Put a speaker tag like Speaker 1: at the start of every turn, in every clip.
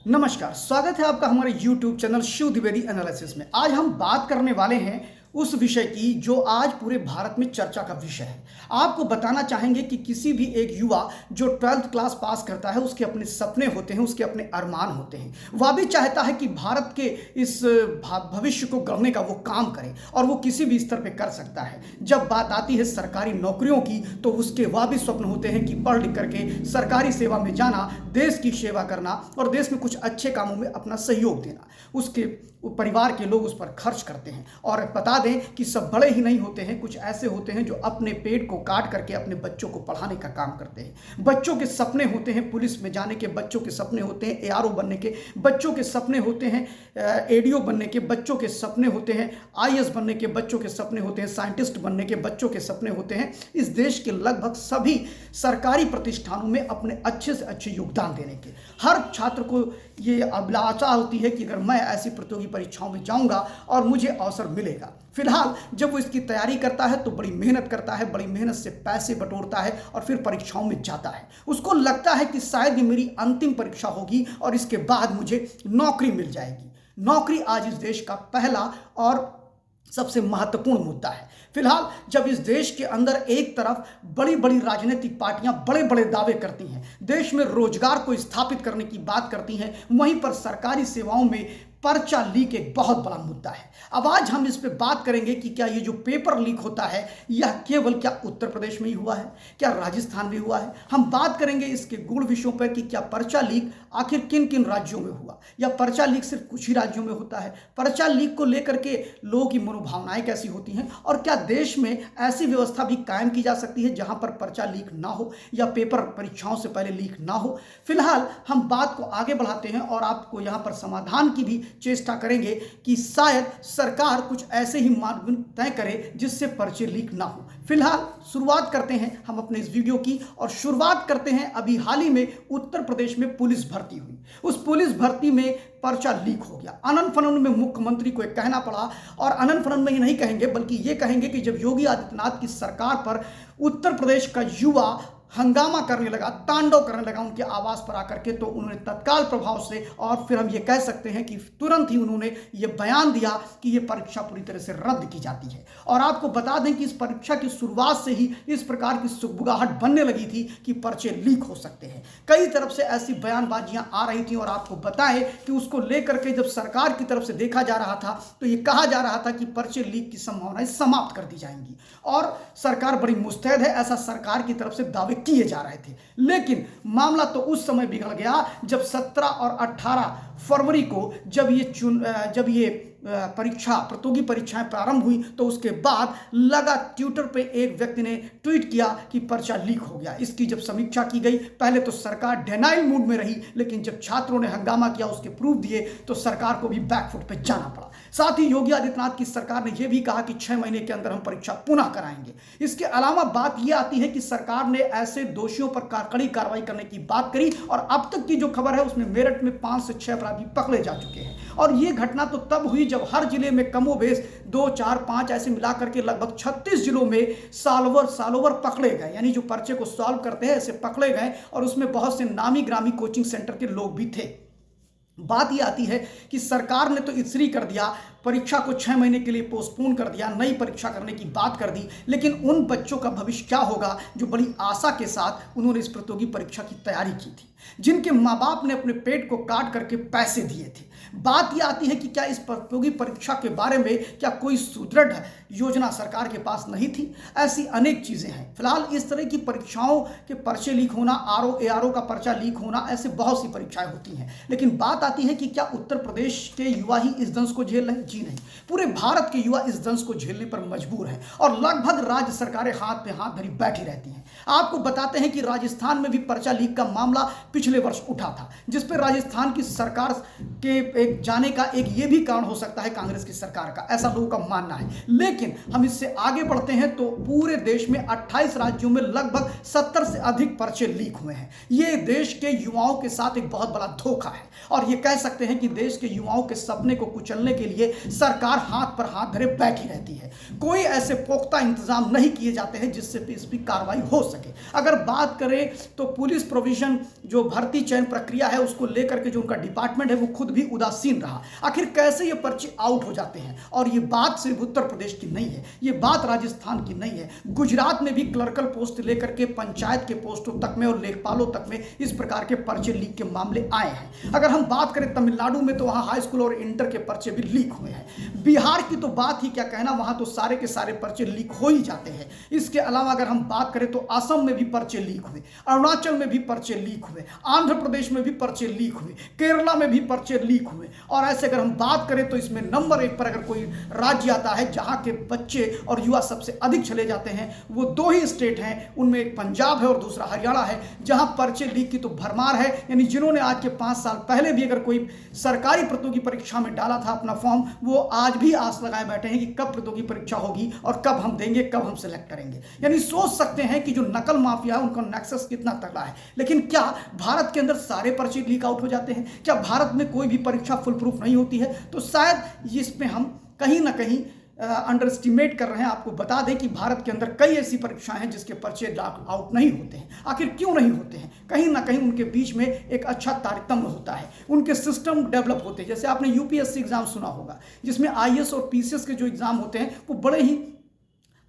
Speaker 1: नमस्कार, स्वागत है आपका हमारे YouTube channel Shiv Dwivedi analysis में। आज हम बात करने वाले हैं उस विषय की जो आज पूरे भारत में चर्चा का विषय है। आपको बताना चाहेंगे कि किसी भी एक युवा जो 12th क्लास पास करता है, उसके अपने सपने होते हैं, उसके अपने अरमान होते हैं। वह भी चाहता है कि भारत के इस भविष्य को गढ़ने का वो काम करे और वो किसी भी स्तर पे कर सकता है। जब बात आती है सरकारी नौकरियों की, तो उसके वह भी स्वप्न होते हैं कि पढ़ लिख करके सरकारी सेवा में जाना, देश की सेवा करना और देश में कुछ अच्छे कामों में अपना सहयोग देना। उसके परिवार के लोग उस पर खर्च करते हैं। और बता दें कि सब बड़े ही नहीं होते हैं, कुछ ऐसे होते हैं जो अपने पेट को काट करके अपने बच्चों को पढ़ाने का काम करते हैं। बच्चों के सपने होते हैं पुलिस में जाने के, बच्चों के सपने होते हैं एआरओ बनने के, बच्चों के सपने होते हैं एडीओ बनने के, बच्चों के सपने होते हैं आईएएस बनने के, बच्चों के सपने होते हैं साइंटिस्ट बनने के, बच्चों के सपने होते हैं इस देश के लगभग सभी सरकारी प्रतिष्ठानों में अपने अच्छे से अच्छे योगदान देने के। हर छात्र को ये अभिलाषा होती है कि अगर मैं ऐसी प्रतियोगी परीक्षाओं में जाऊंगा और मुझे अवसर मिलेगा। फिलहाल जब वो इसकी तैयारी करता है तो बड़ी मेहनत करता है, बड़ी मेहनत से पैसे बटोरता है और फिर परीक्षाओं में जाता है। उसको लगता है कि शायद ये मेरी अंतिम परीक्षा होगी और इसके बाद मुझे नौकरी मिल जाएगी। नौकरी आज इस देश का पहला और सबसे महत्वपूर्ण मुद्दा है। फिलहाल जब इस देश के अंदर एक तरफ बड़ी बड़ी राजनीतिक पार्टियां बड़े बड़े दावे करती हैं, देश में रोजगार को स्थापित करने की बात करती हैं, वहीं पर सरकारी सेवाओं में पर्चा लीक एक बहुत बड़ा मुद्दा है। अब आज हम इस पे बात करेंगे कि क्या ये जो पेपर लीक होता है यह केवल क्या उत्तर प्रदेश में ही हुआ है, क्या राजस्थान में हुआ है। हम बात करेंगे इसके गूढ़ विषयों पर कि क्या पर्चा लीक आखिर किन किन राज्यों में हुआ, या पर्चा लीक सिर्फ कुछ ही राज्यों में होता है। पर्चा लीक को लेकर के लोगों की मनोभावनाएं कैसी होती हैं और क्या देश में ऐसी व्यवस्था भी कायम की जा सकती है जहां पर पर्चा लीक ना हो या पेपर परीक्षाओं से पहले लीक ना हो। फिलहाल हम बात को आगे बढ़ाते हैं और आपको यहां पर समाधान की भी चेष्टा करेंगे कि शायद सरकार कुछ ऐसे ही मानदंड तय करे जिससे पर्चे लीक ना हो। फिलहाल शुरुआत करते हैं हम अपने इस वीडियो की और शुरुआत करते हैं अभी हाल ही में उत्तर प्रदेश में पुलिस भर्ती हुई। उस पुलिस भर्ती में पर्चा लीक हो गया। अनंत फनन में मुख्यमंत्री को एक कहना पड़ा, और अनंत फनन में ही नहीं कहेंगे बल्कि ये कहेंगे कि जब योगी आदित्यनाथ की सरकार पर उत्तर प्रदेश का युवा हंगामा करने लगा, तांडव करने लगा उनके आवास पर आकर के, तो उन्होंने तत्काल प्रभाव से और फिर हम ये कह सकते हैं कि तुरंत ही उन्होंने ये बयान दिया कि ये परीक्षा पूरी तरह से रद्द की जाती है। और आपको बता दें कि इस परीक्षा की शुरुआत से ही इस प्रकार की सुगबुगाहट बनने लगी थी कि पर्चे लीक हो सकते हैं। कई तरफ से ऐसी बयानबाजियां आ रही थी और आपको बताएं कि उसको लेकर के जब सरकार की तरफ से देखा जा रहा था तो ये कहा जा रहा था कि पर्चे लीक की संभावनाएं समाप्त कर दी जाएंगी और सरकार बड़ी मुस्तैद है, ऐसा सरकार की तरफ से दावे किए जा रहे थे। लेकिन मामला तो उस समय बिगड़ गया जब 17 और 18 फरवरी को जब ये प्रतियोगी परीक्षाएं प्रारंभ हुई, तो उसके बाद लगा ट्विटर पे एक व्यक्ति ने ट्वीट किया कि पर्चा लीक हो गया। इसकी जब समीक्षा की गई, पहले तो सरकार डिनाइल मूड में रही, लेकिन जब छात्रों ने हंगामा किया, उसके प्रूफ दिए, तो सरकार को भी बैकफुट पे जाना पड़ा। साथ ही योगी आदित्यनाथ की सरकार ने यह भी कहा कि 6 महीने के अंदर हम परीक्षा पुनः कराएंगे। इसके अलावा बात यह आती है कि सरकार ने ऐसे दोषियों पर कड़ी कार्रवाई करने की बात करी और अब तक की जो खबर है उसमें मेरठ में 5 से 6 अपराधी पकड़े जा चुके हैं। और यह घटना तो तब हुई जब हर जिले में कमोबेश 2, 4, 5 ऐसे मिलाकर के लगभग 36 जिलों में सॉल्वर पकड़े गए, यानी जो पर्चे को सॉल्व करते हैं ऐसे पकड़े गए, और उसमें बहुत से नामी ग्रामी कोचिंग सेंटर के लोग भी थे। बात यह आती है कि सरकार ने तो इस्री कर दिया, परीक्षा को 6 महीने के लिए पोस्टपोन कर दिया, नई परीक्षा करने की बात कर दी, लेकिन उन बच्चों का भविष्य क्या होगा जो बड़ी आशा के साथ उन्होंने इस प्रतियोगी परीक्षा की तैयारी की थी, जिनके माँ बाप ने अपने पेट को काट करके पैसे दिए थे। बात यह आती है कि क्या इस प्रतियोगी परीक्षा के बारे में क्या कोई सुदृढ़ योजना सरकार के पास नहीं थी। ऐसी अनेक चीजें हैं। फिलहाल इस तरह की परीक्षाओं के पर्चे लीक होना, आरओ एआरओ का पर्चा लीक होना, ऐसे बहुत सी परीक्षाएं होती हैं, लेकिन बात आती है कि क्या उत्तर प्रदेश के युवा ही इस दंश को झेल रहे हैं? जी नहीं, पूरे भारत के युवा इस दंश को झेलने पर मजबूर हैं और लगभग राज्य सरकारें हाथ पे हाथ धरी बैठी रहती हैं। आपको बताते हैं कि राजस्थान में भी पर्चा लीक का मामला पिछले वर्ष उठा था, जिस पर राजस्थान की सरकार के एक जाने का एक ये भी कारण हो सकता है कांग्रेस की सरकार का, ऐसा लोगों का मानना है। लेकिन लेकिन हम इससे आगे बढ़ते हैं तो पूरे देश में 28 राज्यों में लगभग 70 से अधिक पर्चे लीक हुए हैं। ये देश के युवाओं के साथ एक बहुत बड़ा धोखा है और ये कह सकते हैं कि देश के युवाओं के सपने को कुचलने के लिए सरकार हाथ पर हाथ धरे बैठी रहती है। कोई ऐसे पुख्ता इंतजाम नहीं किए जाते हैं जिससे इस पर कार्रवाई हो सके। अगर बात करें तो पुलिस प्रोविजन जो भर्ती चयन प्रक्रिया है उसको लेकर के जो उनका डिपार्टमेंट है वो खुद भी उदासीन रहा। आखिर कैसे ये पर्चे आउट हो जाते हैं? और ये बात सिर्फ उत्तर प्रदेश की नहीं है, ये बात राजस्थान की नहीं है। गुजरात में भी क्लर्कल पोस्ट लेकर के पंचायत के पोस्टों तक में और लेखपालों तक में इस प्रकार के पर्चे लीक के मामले आए हैं। अगर हम बात करें तमिलनाडु में तो वहां हाई स्कूल और इंटर के पर्चे भी लीक हुए हैं। बिहार की तो बात ही क्या कहना, वहां तो सारे के सारे पर्चे लीक हो ही जाते हैं। इसके अलावा अगर हम बात करें तो असम में भी पर्चे लीक हुए, अरुणाचल में भी पर्चे लीक हुए, आंध्र प्रदेश में भी पर्चे लीक हुए, केरला में भी पर्चे लीक हुए। और ऐसे अगर हम बात करें तो इसमें नंबर 1 पर अगर कोई राज्य आता है जहां के बच्चे और युवा सबसे अधिक चले जाते हैं, वो 2 ही स्टेट हैं, उनमें एक पंजाब है और दूसरा हरियाणा है, जहां पर्चे लीक की तो भरमार है। यानी जिन्होंने आज के 5 साल पहले भी अगर कोई सरकारी प्रतियोगी परीक्षा में डाला था अपना फॉर्म, वो आज भी आस लगाए बैठे हैं कि कब प्रतियोगी परीक्षा होगी और कब हम देंगे, कब हम सिलेक्ट करेंगे। यानी सोच सकते हैं कि जो नकल माफिया है उनका नेक्सस कितना तगड़ा है। लेकिन क्या भारत के अंदर सारे पर्चे लीक आउट हो जाते हैं? क्या भारत में कोई भी परीक्षा फुल प्रूफ नहीं होती है? तो शायद इसमें हम कहीं ना कहीं अंडर एस्टिमेट कर रहे हैं। आपको बता दें कि भारत के अंदर कई ऐसी परीक्षाएं हैं जिसके पर्चे आउट नहीं होते हैं। आखिर क्यों नहीं होते हैं? कहीं ना कहीं उनके बीच में एक अच्छा तारतम्य होता है, उनके सिस्टम डेवलप होते हैं। जैसे आपने यूपीएससी एग्जाम सुना होगा, जिसमें आईएएस और पीसीएस के जो एग्जाम होते हैं वो बड़े ही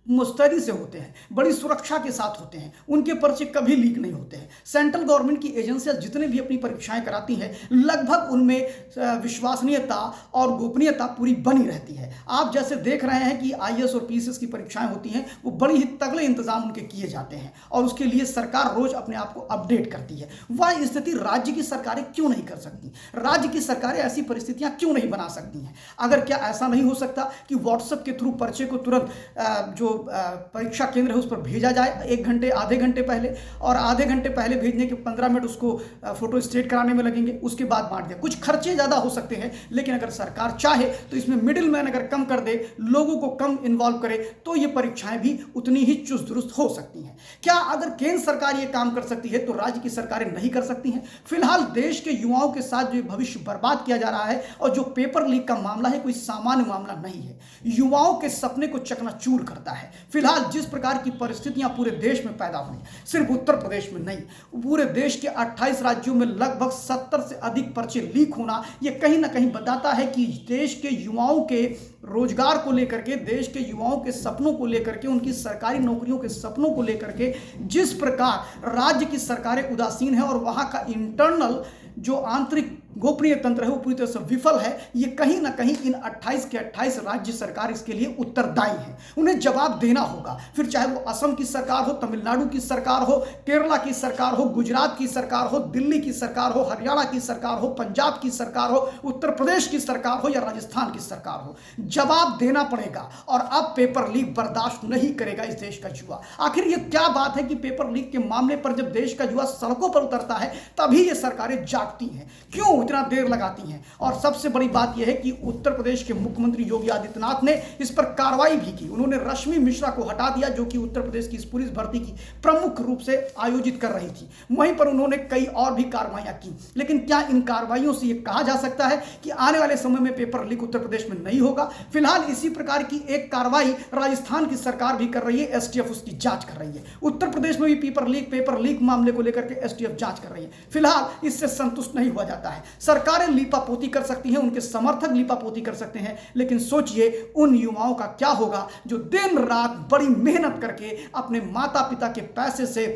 Speaker 1: मुस्तैदी से होते हैं, बड़ी सुरक्षा के साथ होते हैं, उनके पर्चे कभी लीक नहीं होते हैं। सेंट्रल गवर्नमेंट की एजेंसियां जितने भी अपनी परीक्षाएं कराती हैं, लगभग उनमें विश्वसनीयता और गोपनीयता पूरी बनी रहती है। आप जैसे देख रहे हैं कि आईएएस और पीसीएस की परीक्षाएं होती हैं, वो बड़ी ही तगड़े इंतजाम उनके किए जाते हैं और उसके लिए सरकार रोज अपने आप को अपडेट करती है। वह स्थिति राज्य की सरकारें क्यों नहीं कर सकती? राज्य की सरकारें ऐसी परिस्थितियां क्यों नहीं बना सकती हैं? अगर क्या ऐसा नहीं हो सकता कि व्हाट्सएप के थ्रू पर्चे को तुरंत जो परीक्षा केंद्र है उस पर भेजा जाए 1 घंटे आधे घंटे पहले, और आधे घंटे पहले भेजने के 15 मिनट उसको फोटो स्टेट कराने में लगेंगे, उसके बाद बांट दिया। कुछ खर्चे ज़्यादा हो सकते हैं, लेकिन अगर सरकार चाहे तो इसमें मिडिल मैन अगर कम कर दे, लोगों को कम इन्वॉल्व करे, तो ये परीक्षाएं भी उतनी ही चुस्त दुरुस्त हो सकती हैं। क्या अगर केंद्र सरकार ये काम कर सकती है तो राज्य की सरकारें नहीं कर सकती हैं? फिलहाल देश के युवाओं के साथ जो भविष्य बर्बाद किया जा रहा है और जो पेपर लीक का मामला है, कोई सामान्य मामला नहीं है। युवाओं के सपने को चकनाचूर करता है। फिलहाल जिस प्रकार की परिस्थितियां पूरे देश में पैदा हुई, सिर्फ उत्तर प्रदेश में नहीं, पूरे देश के 28 राज्यों में लगभग 70 से अधिक पर्चे लीक होना, यह कहीं ना कहीं बताता है कि देश के युवाओं के रोजगार को लेकर के, देश के युवाओं के सपनों को लेकर के, उनकी सरकारी नौकरियों के सपनों को लेकर के जिस प्रकार राज्य की सरकारें उदासीन हैं और वहां का इंटरनल जो आंतरिक गोपनीय तंत्र है वो पूरी तरह से विफल है, ये कहीं ना कहीं इन 28 के 28 राज्य सरकार इसके लिए उत्तरदायी है। उन्हें जवाब देना होगा, फिर चाहे वो असम की सरकार हो, तमिलनाडु की सरकार हो, केरला की सरकार हो, गुजरात की सरकार हो, दिल्ली की सरकार हो, हरियाणा की सरकार हो, पंजाब की सरकार हो, उत्तर प्रदेश की सरकार हो या राजस्थान की सरकार हो, जवाब देना पड़ेगा। और अब पेपर लीक बर्दाश्त नहीं करेगा इस देश का युवा। आखिर ये क्या बात है कि पेपर लीक के मामले पर जब देश का युवा सड़कों पर उतरता है तभी ये सरकारें जागती हैं, क्यों इतना देर लगाती हैं? और सबसे बड़ी बात यह है कि उत्तर प्रदेश के मुख्यमंत्री योगी आदित्यनाथ ने इस पर कार्रवाई भी की। उन्होंने रश्मि मिश्रा को हटा दिया, जो कि उत्तर प्रदेश की इस पुलिस भर्ती की प्रमुख रूप से आयोजित कर रही थी। वहीं पर उन्होंने कई और भी कार्रवाइयां की। लेकिन क्या इन कार्रवाइयों से यह कहा जा सकता है कि आने वाले समय में पेपर लीक उत्तर प्रदेश में नहीं होगा? फिलहाल इसी प्रकार की एक कार्रवाई राजस्थान की सरकार भी कर रही है, एसटीएफ उसकी जांच कर रही है। उत्तर प्रदेश में भी पेपर लीक मामले को लेकर के एसटीएफ जांच कर रही है। फिलहाल इससे संतुष्ट नहीं हुआ जाता है। सरकारें लीपापोती कर सकती हैं, उनके समर्थक लीपापोती कर सकते हैं, लेकिन सोचिए उन युवाओं का क्या होगा जो दिन रात बड़ी मेहनत करके अपने माता पिता के पैसे से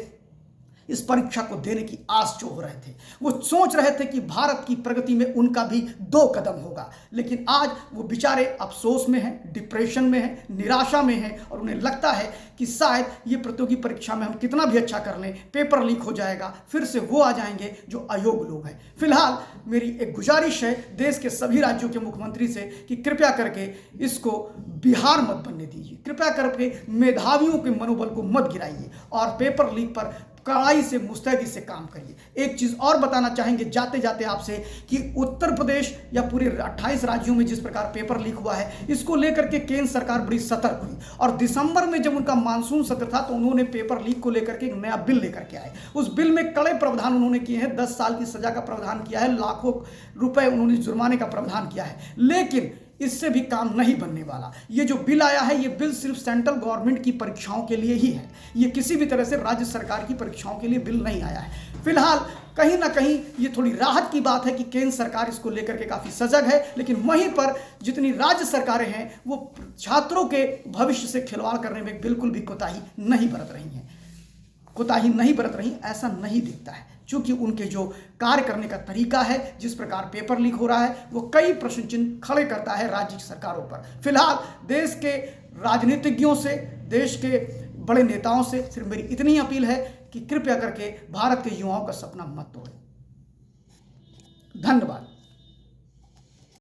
Speaker 1: इस परीक्षा को देने की आस जो हो रहे थे। वो सोच रहे थे कि भारत की प्रगति में उनका भी 2 कदम होगा, लेकिन आज वो बेचारे अफसोस में हैं, डिप्रेशन में हैं, निराशा में हैं और उन्हें लगता है कि शायद ये प्रतियोगी परीक्षा में हम कितना भी अच्छा कर लें, पेपर लीक हो जाएगा, फिर से वो आ जाएंगे जो अयोग्य लोग हैं। फिलहाल मेरी एक गुजारिश है देश के सभी राज्यों के मुख्यमंत्री से कि कृपया करके इसको बिहार मत बनने दीजिए, कृपया करके मेधावियों के मनोबल को मत गिराइए और पेपर लीक पर कड़ाई से मुस्तैदी से काम करिए। एक चीज़ और बताना चाहेंगे जाते जाते आपसे कि उत्तर प्रदेश या पूरे 28 राज्यों में जिस प्रकार पेपर लीक हुआ है, इसको लेकर के केंद्र सरकार बड़ी सतर्क हुई और दिसंबर में जब उनका मानसून सत्र था तो उन्होंने पेपर लीक को लेकर के एक नया बिल लेकर के आए। उस बिल में कड़े प्रावधान उन्होंने किए हैं, 10 साल की सजा का प्रावधान किया है, लाखों रुपए उन्होंने जुर्माने का प्रावधान किया है। लेकिन इससे भी काम नहीं बनने वाला। ये जो बिल आया है, ये बिल सिर्फ सेंट्रल गवर्नमेंट की परीक्षाओं के लिए ही है, ये किसी भी तरह से राज्य सरकार की परीक्षाओं के लिए बिल नहीं आया है। फिलहाल कहीं ना कहीं ये थोड़ी राहत की बात है कि केंद्र सरकार इसको लेकर के काफ़ी सजग है, लेकिन वहीं पर जितनी राज्य सरकारें हैं वो छात्रों के भविष्य से खिलवाड़ करने में बिल्कुल भी कोताही नहीं बरत रही हैं। कोताही नहीं बरत रही ऐसा नहीं दिखता है, क्योंकि उनके जो कार्य करने का तरीका है, जिस प्रकार पेपर लीक हो रहा है, वो कई प्रश्न चिन्ह खड़े करता है राज्य सरकारों पर। फिलहाल देश के राजनीतिज्ञों से, देश के बड़े नेताओं से सिर्फ मेरी इतनी अपील है कि कृपया करके भारत के युवाओं का सपना मत तोड़ें। धन्यवाद।